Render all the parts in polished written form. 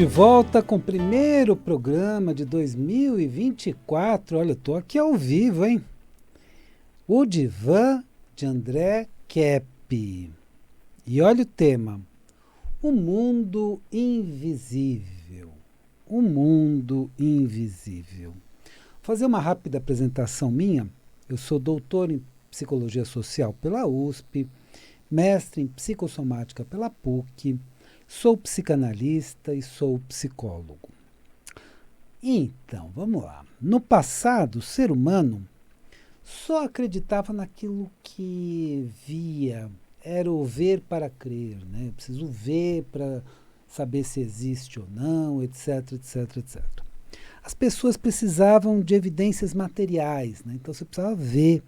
de volta com o primeiro programa de 2024. Olha, eu tô aqui ao vivo, hein? O Divã de André Kepp. E olha o tema: o mundo invisível. O mundo invisível. Vou fazer uma rápida apresentação minha. Eu sou doutor em Psicologia Social pela USP, mestre em Psicossomática pela PUC, sou psicanalista e sou psicólogo. Então, vamos lá. No passado, o ser humano só acreditava naquilo que via. Era o ver para crer, né? Eu preciso ver para saber se existe ou não, etc, etc, etc. As pessoas precisavam de evidências materiais, né? Então você precisava ver.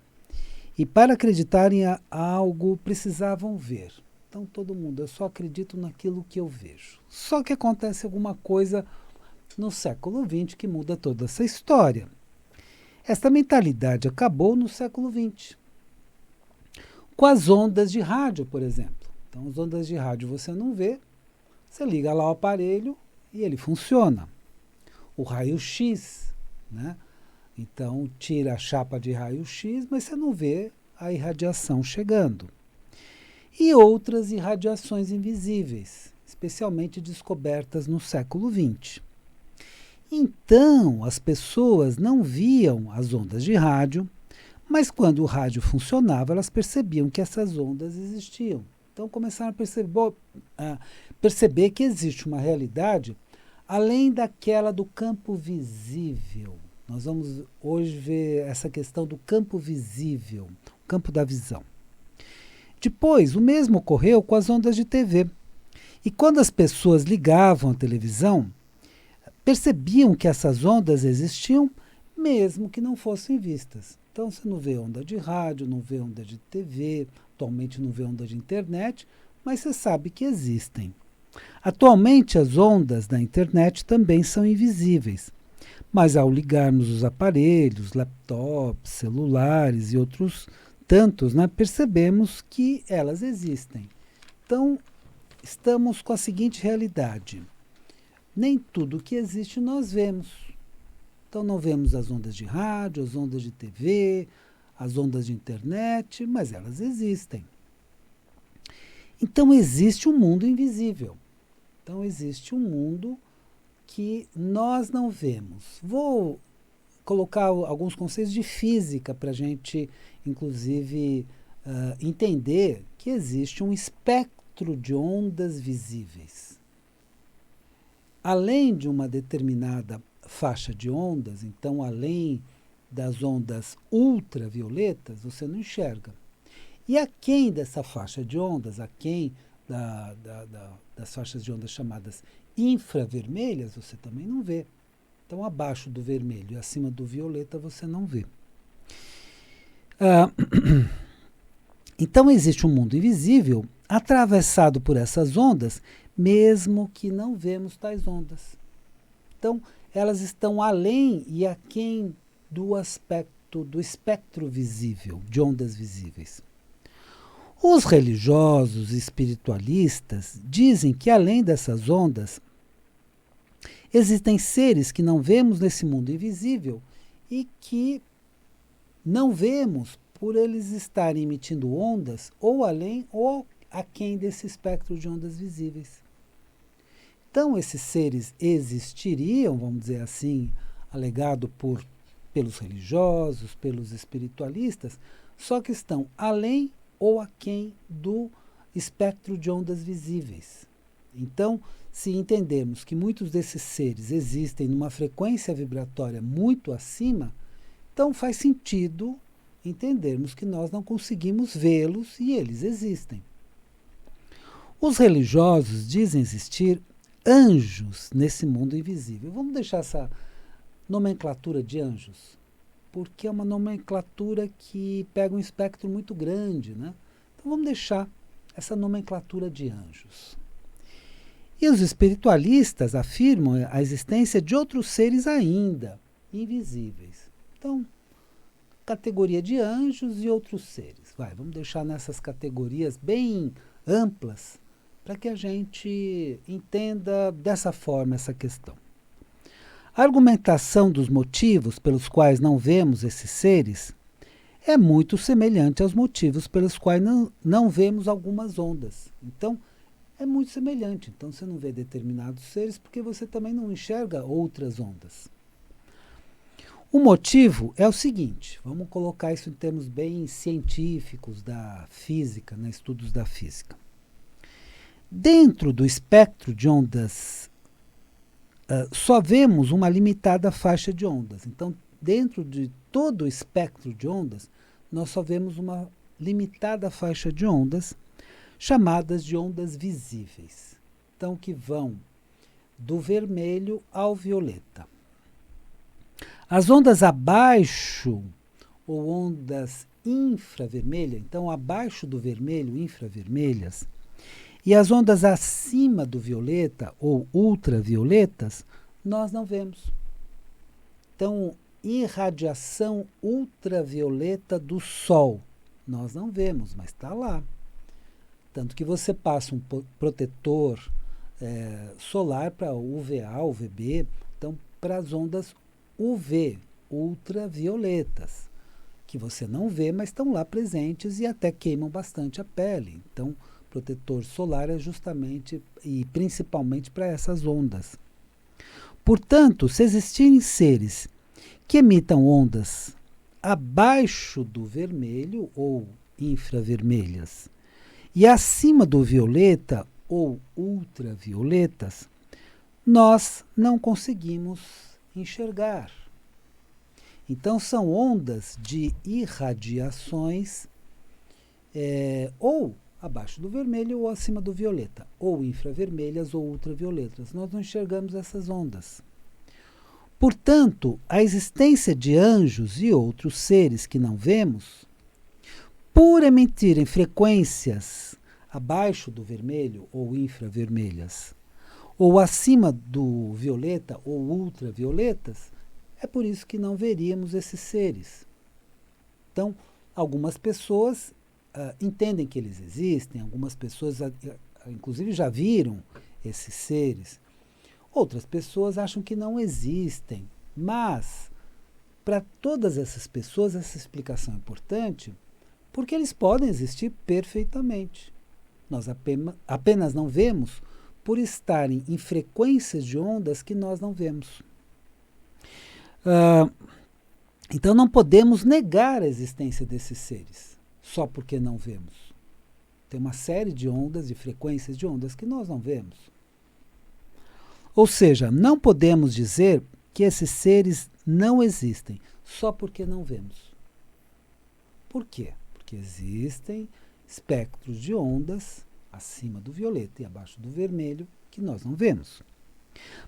E para acreditar em algo, precisavam ver. Então todo mundo, eu só acredito naquilo que eu vejo. Só que acontece alguma coisa no século XX que muda toda essa história. Esta mentalidade acabou no século XX. Com as ondas de rádio, por exemplo. Então as ondas de rádio você não vê, você liga lá o aparelho e ele funciona. O raio-x, né? Então tira a chapa de raio-x, mas você não vê a irradiação chegando. E outras irradiações invisíveis, especialmente descobertas no século XX. Então, as pessoas não viam as ondas de rádio, mas quando o rádio funcionava, elas percebiam que essas ondas existiam. Então, começaram a perceber que existe uma realidade além daquela do campo visível. Nós vamos hoje ver essa questão do campo visível, o campo da visão. Depois, o mesmo ocorreu com as ondas de TV. E quando as pessoas ligavam a televisão, percebiam que essas ondas existiam, mesmo que não fossem vistas. Então, você não vê onda de rádio, não vê onda de TV, atualmente não vê onda de internet, mas você sabe que existem. Atualmente, as ondas da internet também são invisíveis. Mas ao ligarmos os aparelhos, laptops, celulares e outros tantos, né, percebemos que elas existem. Então, estamos com a seguinte realidade: nem tudo que existe nós vemos. Então, não vemos as ondas de rádio, as ondas de TV, as ondas de internet, mas elas existem. Então, existe um mundo invisível. Então, existe um mundo que nós não vemos. Vou colocar alguns conceitos de física para a gente, inclusive, entender que existe um espectro de ondas visíveis. Além de uma determinada faixa de ondas, então além das ondas ultravioletas, você não enxerga. E aquém dessa faixa de ondas, aquém das faixas de ondas chamadas infravermelhas, você também não vê. Então, abaixo do vermelho e acima do violeta, você não vê. Então, existe um mundo invisível atravessado por essas ondas, mesmo que não vemos tais ondas. Então, elas estão além e aquém do espectro visível, de ondas visíveis. Os religiosos e espiritualistas dizem que, além dessas ondas, existem seres que não vemos nesse mundo invisível e que não vemos por eles estarem emitindo ondas ou além ou aquém desse espectro de ondas visíveis. Então, esses seres existiriam, vamos dizer assim, alegado pelos religiosos, pelos espiritualistas, só que estão além ou aquém do espectro de ondas visíveis. Então, se entendermos que muitos desses seres existem numa frequência vibratória muito acima, então faz sentido entendermos que nós não conseguimos vê-los e eles existem. Os religiosos dizem existir anjos nesse mundo invisível. Vamos deixar essa nomenclatura de anjos, porque é uma nomenclatura que pega um espectro muito grande, né? Então vamos deixar essa nomenclatura de anjos. E os espiritualistas afirmam a existência de outros seres ainda invisíveis. Então, categoria de anjos e outros seres. Vamos deixar nessas categorias bem amplas para que a gente entenda dessa forma essa questão. A argumentação dos motivos pelos quais não vemos esses seres é muito semelhante aos motivos pelos quais não vemos algumas ondas. Então, é muito semelhante. Então, você não vê determinados seres porque você também não enxerga outras ondas. O motivo é o seguinte, vamos colocar isso em termos bem científicos da física, né, estudos da física. Dentro do espectro de ondas, só vemos uma limitada faixa de ondas. Então, dentro de todo o espectro de ondas, nós só vemos uma limitada faixa de ondas, chamadas de ondas visíveis. Então, que vão do vermelho ao violeta. As ondas abaixo, ou ondas infravermelhas, então abaixo do vermelho, infravermelhas, e as ondas acima do violeta, ou ultravioletas, nós não vemos. Então, irradiação ultravioleta do Sol, nós não vemos, mas está lá. Tanto que você passa um protetor solar para UVA, UVB, então para as ondas UV, ultravioletas, que você não vê, mas estão lá presentes e até queimam bastante a pele. Então, protetor solar é justamente e principalmente para essas ondas. Portanto, se existirem seres que emitam ondas abaixo do vermelho ou infravermelhas e acima do violeta ou ultravioletas, nós não conseguimos enxergar. Então, são ondas de irradiações ou abaixo do vermelho ou acima do violeta, ou infravermelhas ou ultravioletas. Nós não enxergamos essas ondas. Portanto, a existência de anjos e outros seres que não vemos, por emitirem frequências abaixo do vermelho ou infravermelhas, ou acima do violeta ou ultravioletas, é por isso que não veríamos esses seres. Então, algumas pessoas entendem que eles existem, algumas pessoas, inclusive, já viram esses seres. Outras pessoas acham que não existem. Mas, para todas essas pessoas, essa explicação é importante porque eles podem existir perfeitamente. Nós apenas não vemos por estarem em frequências de ondas que nós não vemos. Então não podemos negar a existência desses seres, só porque não vemos. Tem uma série de ondas, de frequências de ondas que nós não vemos. Ou seja, não podemos dizer que esses seres não existem, só porque não vemos. Por quê? Porque existem espectros de ondas acima do violeta e abaixo do vermelho que nós não vemos.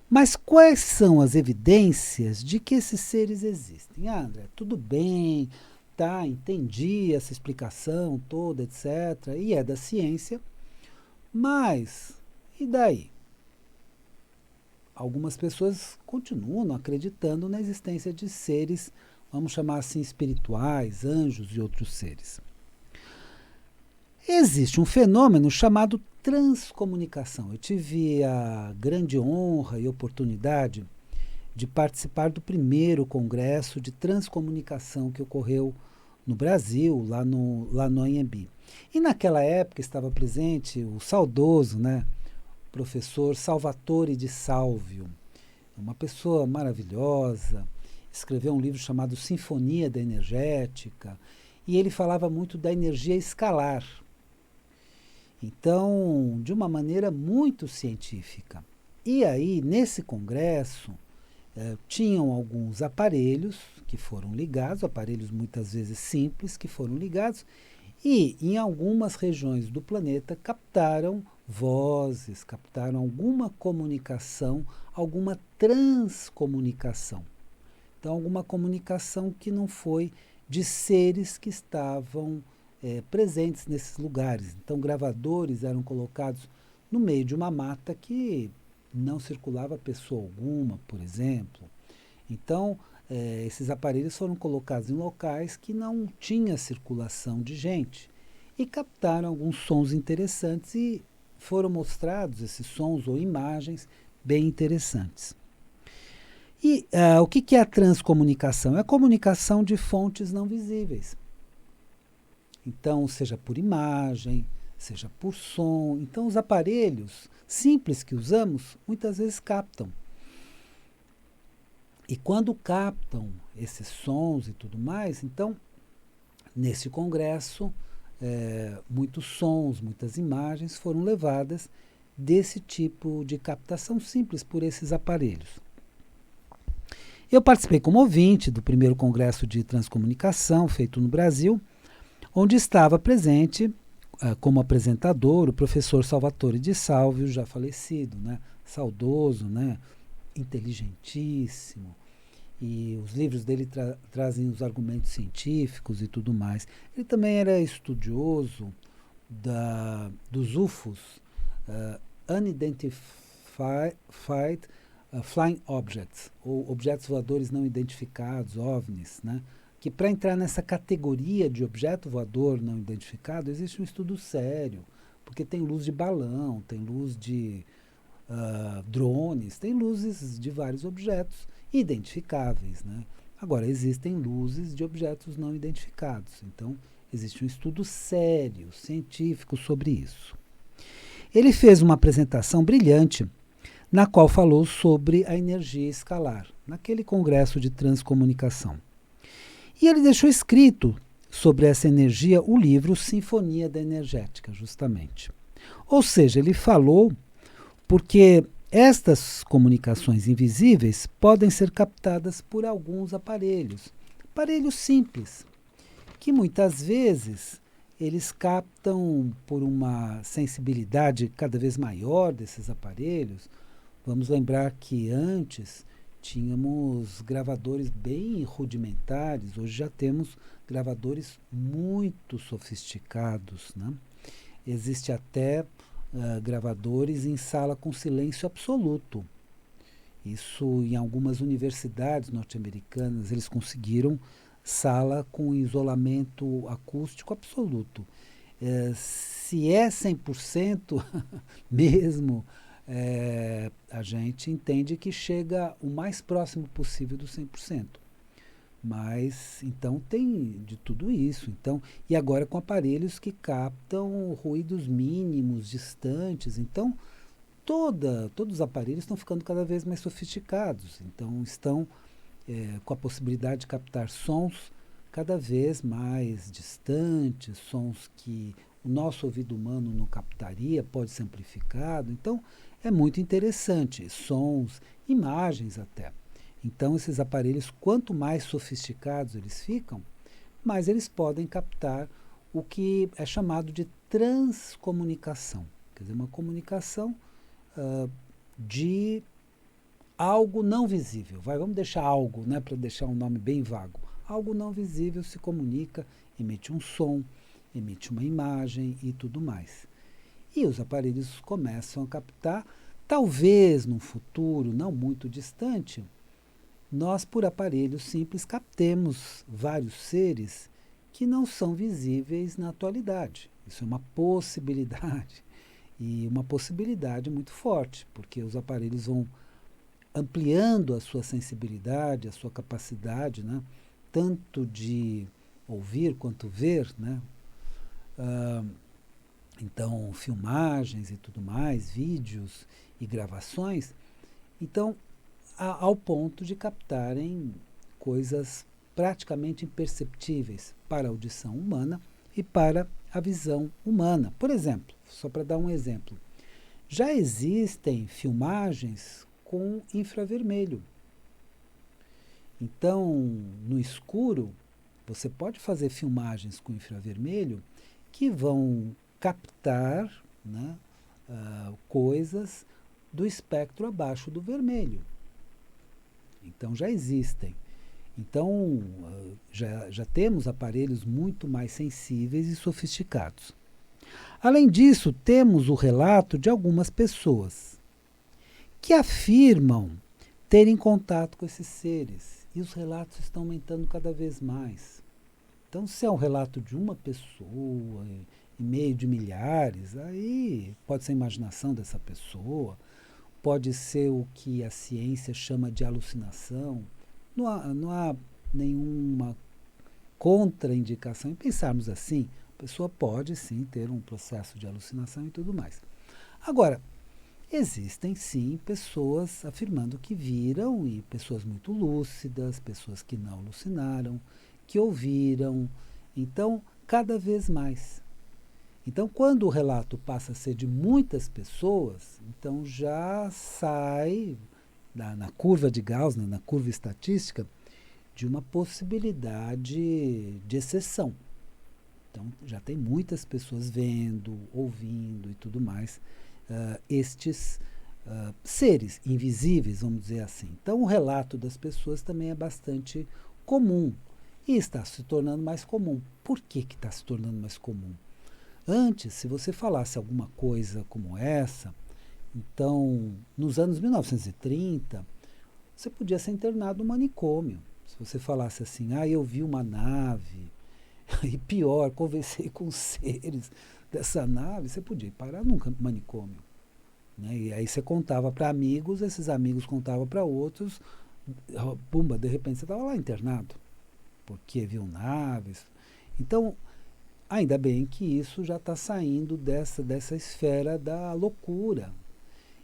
Mas quais são as evidências de que esses seres existem? André, tudo bem, tá, entendi essa explicação toda, etc. E é da ciência, mas e daí? Algumas pessoas continuam acreditando na existência de seres, vamos chamar assim, espirituais, anjos e outros seres. Existe um fenômeno chamado transcomunicação. Eu tive a grande honra e oportunidade de participar do primeiro congresso de transcomunicação que ocorreu no Brasil, lá no Anhembi. E naquela época estava presente o saudoso, professor Salvatore de Salvio, uma pessoa maravilhosa, escreveu um livro chamado Sinfonia da Energética, e ele falava muito da energia escalar. Então, de uma maneira muito científica. E aí, nesse congresso, tinham alguns aparelhos que foram ligados, aparelhos muitas vezes simples que foram ligados, e em algumas regiões do planeta captaram vozes, captaram alguma comunicação, alguma transcomunicação. Então, alguma comunicação que não foi de seres que estavam presentes nesses lugares. Então, gravadores eram colocados no meio de uma mata que não circulava pessoa alguma, por exemplo. Então, esses aparelhos foram colocados em locais que não tinha circulação de gente e captaram alguns sons interessantes e foram mostrados esses sons ou imagens bem interessantes. E o que é a transcomunicação? É a comunicação de fontes não visíveis. Então, seja por imagem, seja por som. Então, os aparelhos simples que usamos, muitas vezes captam. E quando captam esses sons e tudo mais, então, nesse congresso, muitos sons, muitas imagens foram levadas desse tipo de captação simples por esses aparelhos. Eu participei como ouvinte do primeiro congresso de transcomunicação feito no Brasil, onde estava presente como apresentador o professor Salvatore de Salvio, já falecido, né? Saudoso, né? Inteligentíssimo, e os livros dele trazem os argumentos científicos e tudo mais. Ele também era estudioso dos UFOs, Unidentified Flying Objects, ou objetos voadores não identificados, OVNIs, né? Que para entrar nessa categoria de objeto voador não identificado, existe um estudo sério, porque tem luz de balão, tem luz de drones, tem luzes de vários objetos identificáveis, né? Agora, existem luzes de objetos não identificados, então existe um estudo sério, científico sobre isso. Ele fez uma apresentação brilhante na qual falou sobre a energia escalar, naquele congresso de transcomunicação. E ele deixou escrito sobre essa energia o livro Sinfonia da Energética, justamente. Ou seja, ele falou porque estas comunicações invisíveis podem ser captadas por alguns aparelhos simples, que muitas vezes eles captam por uma sensibilidade cada vez maior desses aparelhos. Vamos lembrar que antes tínhamos gravadores bem rudimentares, hoje já temos gravadores muito sofisticados, né? Existe até gravadores em sala com silêncio absoluto. Isso em algumas universidades norte-americanas, eles conseguiram sala com isolamento acústico absoluto. Se é 100% mesmo, a gente entende que chega o mais próximo possível do 100%. Mas, então, tem de tudo isso. Então, e agora com aparelhos que captam ruídos mínimos, distantes. Então, todos os aparelhos estão ficando cada vez mais sofisticados. Então, estão com a possibilidade de captar sons cada vez mais distantes, sons que o nosso ouvido humano não captaria, pode ser amplificado. Então, é muito interessante. Sons, imagens até. Então, esses aparelhos, quanto mais sofisticados eles ficam, mais eles podem captar o que é chamado de transcomunicação. Quer dizer, uma comunicação de algo não visível. Vamos deixar algo, né, para deixar um nome bem vago. Algo não visível se comunica, emite um som, emite uma imagem e tudo mais. E os aparelhos começam a captar, talvez num futuro não muito distante, nós, por aparelhos simples, captemos vários seres que não são visíveis na atualidade. Isso é uma possibilidade, e uma possibilidade muito forte, porque os aparelhos vão ampliando a sua sensibilidade, a sua capacidade, né, tanto de ouvir quanto ver, né? Então, filmagens e tudo mais, vídeos e gravações. Então, ao ponto de captarem coisas praticamente imperceptíveis para a audição humana e para a visão humana. Por exemplo, só para dar um exemplo, já existem filmagens com infravermelho. Então, no escuro, você pode fazer filmagens com infravermelho que vão captar, né, coisas do espectro abaixo do vermelho. Então já existem. Então já temos aparelhos muito mais sensíveis e sofisticados. Além disso, temos o relato de algumas pessoas que afirmam terem contato com esses seres. E os relatos estão aumentando cada vez mais. Então, se é um relato de uma pessoa em meio de milhares, aí pode ser a imaginação dessa pessoa, pode ser o que a ciência chama de alucinação. Não há nenhuma contraindicação em pensarmos assim. A pessoa pode sim ter um processo de alucinação e tudo mais. Agora, existem sim pessoas afirmando que viram, e pessoas muito lúcidas, pessoas que não alucinaram, que ouviram. Então, cada vez mais. Então, quando o relato passa a ser de muitas pessoas, então já sai na curva de Gauss, na curva estatística, de uma possibilidade de exceção. Então, já tem muitas pessoas vendo, ouvindo e tudo mais, estes seres invisíveis, vamos dizer assim. Então, o relato das pessoas também é bastante comum e está se tornando mais comum. Por que está se tornando mais comum? Antes, se você falasse alguma coisa como essa, então, nos anos 1930, você podia ser internado no manicômio. Se você falasse assim, eu vi uma nave, e pior, conversei com seres dessa nave, você podia ir parar num manicômio. Né? E aí você contava para amigos, esses amigos contavam para outros, pumba, de repente você estava lá internado, porque viu naves. Então, ainda bem que isso já está saindo dessa esfera da loucura.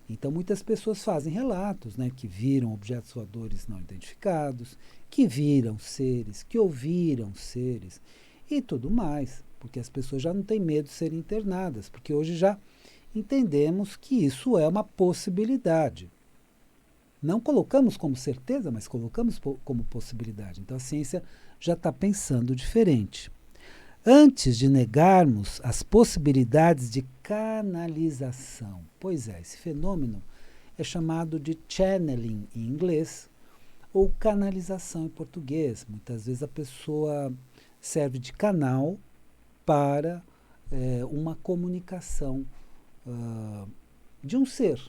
Então, muitas pessoas fazem relatos, né, que viram objetos voadores não identificados, que viram seres, que ouviram seres e tudo mais, porque as pessoas já não têm medo de serem internadas, porque hoje já entendemos que isso é uma possibilidade. Não colocamos como certeza, mas colocamos como possibilidade. Então, a ciência já está pensando diferente. Antes de negarmos as possibilidades de canalização. Pois é, esse fenômeno é chamado de channeling em inglês ou canalização em português. Muitas vezes a pessoa serve de canal para uma comunicação de um ser.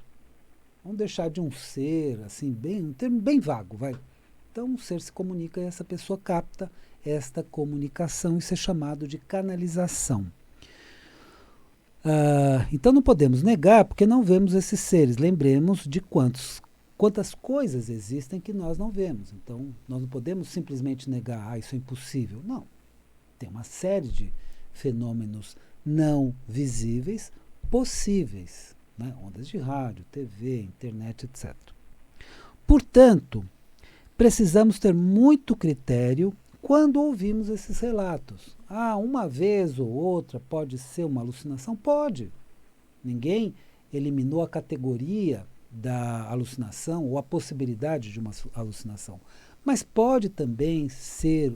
Vamos deixar de um ser, assim, um termo bem vago, vai. Então, um ser se comunica e essa pessoa capta esta comunicação, isso é chamado de canalização. Então não podemos negar porque não vemos esses seres. Lembremos de quantas coisas existem que nós não vemos. Então nós não podemos simplesmente negar, isso é impossível. Não. Tem uma série de fenômenos não visíveis possíveis. Né? Ondas de rádio, TV, internet, etc. Portanto, precisamos ter muito critério quando ouvimos esses relatos. Uma vez ou outra pode ser uma alucinação? Pode. Ninguém eliminou a categoria da alucinação ou a possibilidade de uma alucinação. Mas pode também ser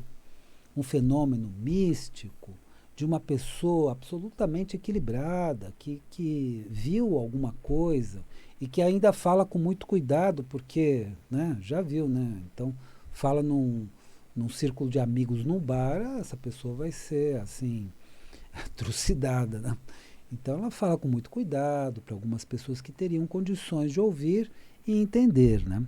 um fenômeno místico de uma pessoa absolutamente equilibrada, que viu alguma coisa e que ainda fala com muito cuidado, porque já viu, né? Então, fala num círculo de amigos num bar, essa pessoa vai ser assim, trucidada. Né? Então ela fala com muito cuidado para algumas pessoas que teriam condições de ouvir e entender. Né?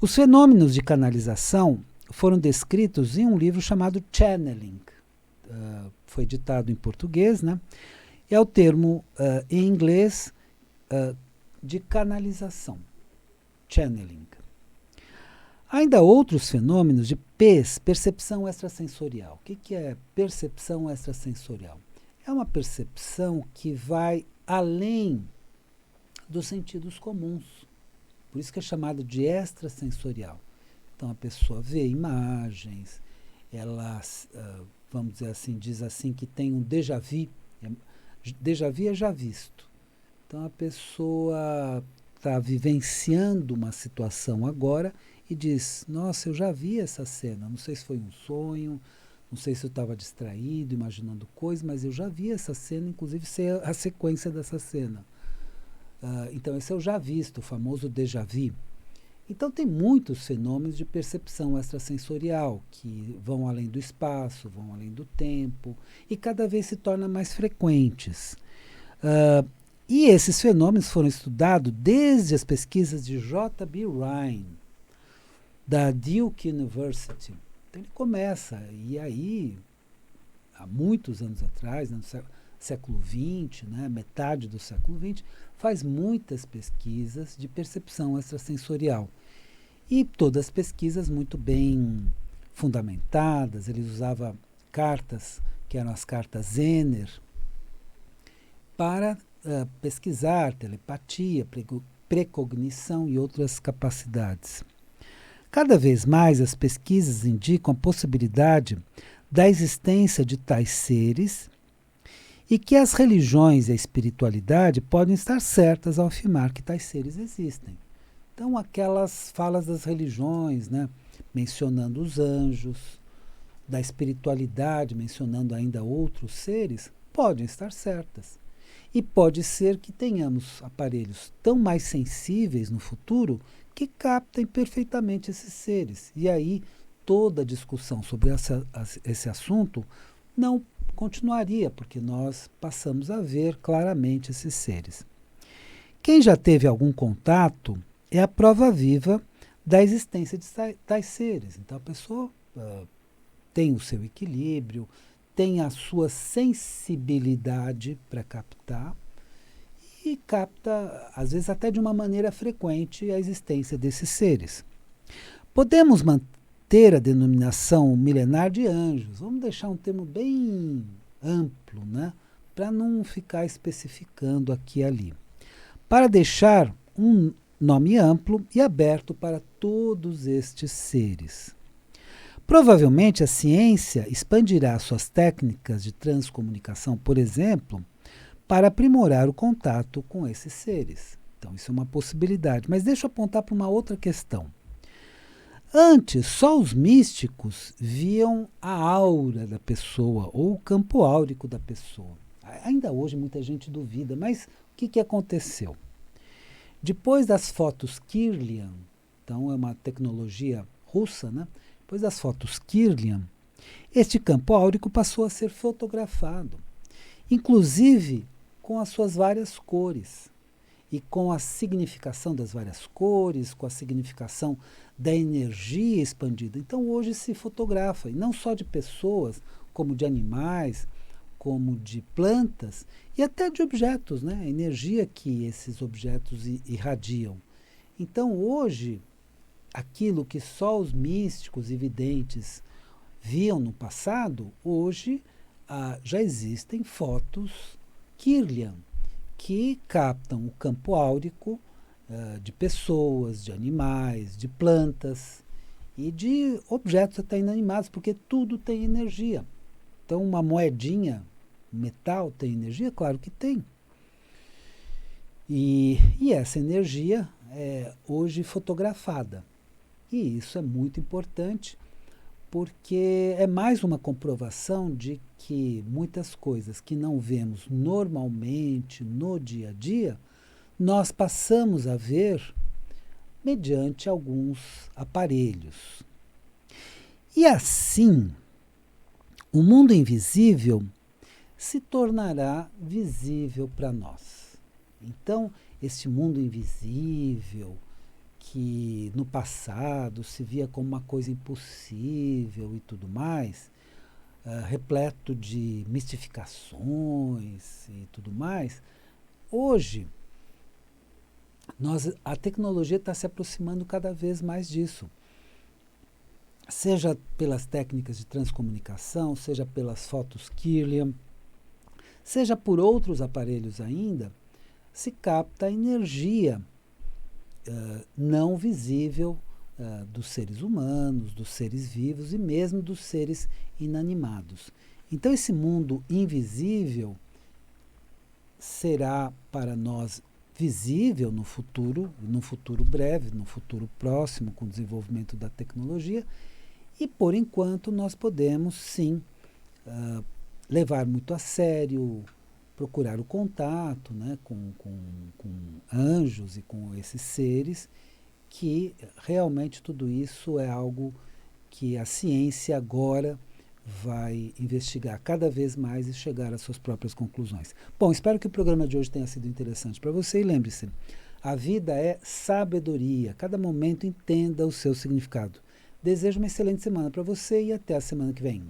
Os fenômenos de canalização foram descritos em um livro chamado Channeling. Foi editado em português, né? É o termo em inglês de canalização. Channeling. Há ainda outros fenômenos de percepção extrasensorial. O que é percepção extrasensorial? É uma percepção que vai além dos sentidos comuns. Por isso que é chamado de extrasensorial. Então a pessoa vê imagens, ela, vamos dizer assim, diz assim que tem um déjà vu. Déjà vu é já visto. Então a pessoa está vivenciando uma situação agora e diz, nossa, eu já vi essa cena, não sei se foi um sonho, não sei se eu estava distraído, imaginando coisas, mas eu já vi essa cena, inclusive sei a sequência dessa cena. Então esse é o já visto, o famoso déjà vu. Então tem muitos fenômenos de percepção extrasensorial que vão além do espaço, vão além do tempo e cada vez se tornam mais frequentes. E esses fenômenos foram estudados desde as pesquisas de J.B. Rhine, da Duke University. Então ele começa, e aí, há muitos anos atrás, século XX, né, metade do século XX, faz muitas pesquisas de percepção extrasensorial. E todas as pesquisas muito bem fundamentadas. Ele usava cartas, que eram as cartas Zener, para pesquisar telepatia, precognição e outras capacidades. Cada vez mais as pesquisas indicam a possibilidade da existência de tais seres e que as religiões e a espiritualidade podem estar certas ao afirmar que tais seres existem. Então, aquelas falas das religiões, né, mencionando os anjos, da espiritualidade, mencionando ainda outros seres, podem estar certas. E pode ser que tenhamos aparelhos tão mais sensíveis no futuro que captem perfeitamente esses seres. E aí toda a discussão sobre esse assunto não continuaria, porque nós passamos a ver claramente esses seres. Quem já teve algum contato é a prova viva da existência de tais seres. Então a pessoa tem o seu equilíbrio, tem a sua sensibilidade para captar e capta, às vezes até de uma maneira frequente, a existência desses seres. Podemos manter a denominação milenar de anjos. Vamos deixar um termo bem amplo, né? Para não ficar especificando aqui e ali. Para deixar um nome amplo e aberto para todos estes seres. Provavelmente a ciência expandirá suas técnicas de transcomunicação, por exemplo, para aprimorar o contato com esses seres. Então, isso é uma possibilidade. Mas deixa eu apontar para uma outra questão. Antes, só os místicos viam a aura da pessoa ou o campo áurico da pessoa. Ainda hoje muita gente duvida, mas o que aconteceu? Depois das fotos Kirlian, então é uma tecnologia russa, né? Depois das fotos Kirlian, este campo áurico passou a ser fotografado, inclusive com as suas várias cores e com a significação das várias cores, com a significação da energia expandida. Então hoje se fotografa, e não só de pessoas, como de animais, como de plantas e até de objetos, né? A energia que esses objetos irradiam. Então hoje, aquilo que só os místicos e videntes viam no passado, hoje já existem fotos Kirlian, que captam o campo áurico de pessoas, de animais, de plantas e de objetos até inanimados, porque tudo tem energia. Então, uma moedinha, metal, tem energia? Claro que tem. E essa energia é hoje fotografada. E isso é muito importante, porque é mais uma comprovação de que muitas coisas que não vemos normalmente no dia a dia, nós passamos a ver mediante alguns aparelhos. E assim, o mundo invisível se tornará visível para nós. Então, este mundo invisível, que no passado se via como uma coisa impossível e tudo mais, repleto de mistificações e tudo mais, hoje a tecnologia está se aproximando cada vez mais disso. Seja pelas técnicas de transcomunicação, seja pelas fotos Kirlian, seja por outros aparelhos ainda, se capta a energia não visível dos seres humanos, dos seres vivos e mesmo dos seres inanimados. Então esse mundo invisível será para nós visível no futuro breve, no futuro próximo, com o desenvolvimento da tecnologia, e por enquanto nós podemos sim levar muito a sério, procurar o contato, né, com anjos e com esses seres, que realmente tudo isso é algo que a ciência agora vai investigar cada vez mais e chegar às suas próprias conclusões. Bom, espero que o programa de hoje tenha sido interessante para você e lembre-se, a vida é sabedoria, cada momento entenda o seu significado. Desejo uma excelente semana para você e até a semana que vem.